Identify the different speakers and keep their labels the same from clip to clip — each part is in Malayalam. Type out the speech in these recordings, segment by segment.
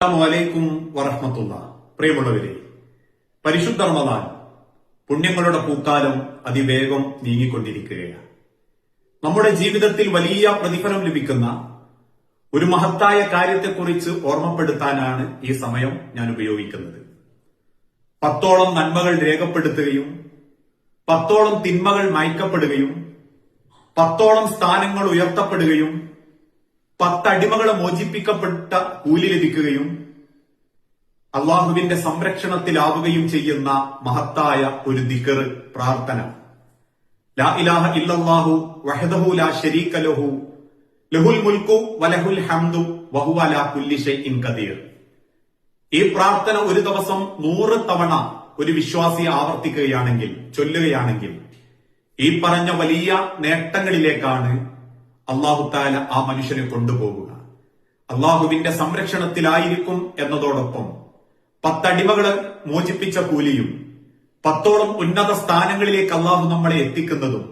Speaker 1: അസ്സലാമു അലൈക്കും വറഹ്മത്തുള്ളാഹി. പ്രിയമുള്ളവരെ, പരിശുദ്ധ റമദാൻ പുണ്യങ്ങളുടെ പൂക്കാലം അതിവേഗം നീങ്ങിക്കൊണ്ടിരിക്കുകയാണ്. നമ്മുടെ ജീവിതത്തിൽ വലിയ പ്രതിഫലം ലഭിക്കുന്ന ഒരു മഹത്തായ കാര്യത്തെക്കുറിച്ച് ഓർമ്മപ്പെടുത്താനാണ് ഈ സമയം ഞാൻ ഉപയോഗിക്കുന്നത്. 10ഓളം നന്മകൾ രേഖപ്പെടുത്തുകയും 10ഓളം തിന്മകൾ മായ്ക്കപ്പെടുകയും 10ഓളം സ്ഥാനങ്ങൾ ഉയർത്തപ്പെടുകയും 10 അടിമകളെ മോചിപ്പിക്കപ്പെട്ട കൂലി ലഭിക്കുകയും അള്ളാഹുവിന്റെ സംരക്ഷണത്തിലാവുകയും ചെയ്യുന്ന മഹത്തായ ഒരു ദിക്ർ, പ്രാർത്ഥന. ലാ ഇലാഹ ഇല്ലല്ലാഹു വഹ്ദഹു ലാ ശരീക ലഹു ലഹുൽ മുൽക്കു വലഹുൽ ഹംദു വഹുവ അലാ കുല്ലി ഷൈഇൻ ഖദീർ. ഈ പ്രാർത്ഥന ഒരു ദിവസം 100 തവണ ഒരു വിശ്വാസി ആവർത്തിക്കുകയാണെങ്കിൽ, ചൊല്ലുകയാണെങ്കിൽ ഈ പറഞ്ഞ വലിയ നേട്ടങ്ങളിലേക്കാണ് അള്ളാഹു തആല ആ മനുഷ്യനെ കൊണ്ടുപോകുക. അള്ളാഹുവിന്റെ സംരക്ഷണത്തിലായിരിക്കും എന്നതോടൊപ്പം 10 അടിമകളെ മോചിപ്പിച്ച കൂലിയും 10ഓളം ഉന്നത സ്ഥാനങ്ങളിലേക്ക് അള്ളാഹു നമ്മളെ എത്തിക്കുന്നതും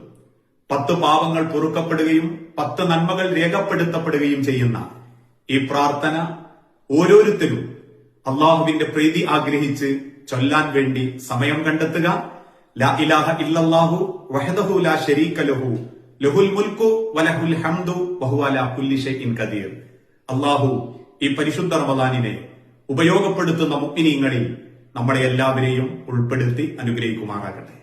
Speaker 1: 10 പാപങ്ങൾ പൊറുക്കപ്പെടുകയും 10 നന്മകൾ രേഖപ്പെടുത്തപ്പെടുകയും ചെയ്യുന്ന ഈ പ്രാർത്ഥന ഓരോരുത്തരും അള്ളാഹുവിന്റെ പ്രീതി ആഗ്രഹിച്ച് ചൊല്ലാൻ വേണ്ടി സമയം കണ്ടെത്തുക. ലാ ഇലാഹ ഇല്ലല്ലാഹു വഹ്ദഹു ലാ ശരീക ലഹു ലഹുൽ മുൽക്കു വലഹുൽ ഹംദു വഹുവ അലാ കുല്ലി ഷൈഇൻ ഖദീർ. അള്ളാഹു ഈ പരിശുദ്ധ റമദാനിനെ ഉപയോഗപ്പെടുത്തുന്ന മുഅ്മിനീങ്ങളിൽ നമ്മളെ എല്ലാവരെയും ഉൾപ്പെടുത്തി അനുഗ്രഹിക്കുമാറാകട്ടെ.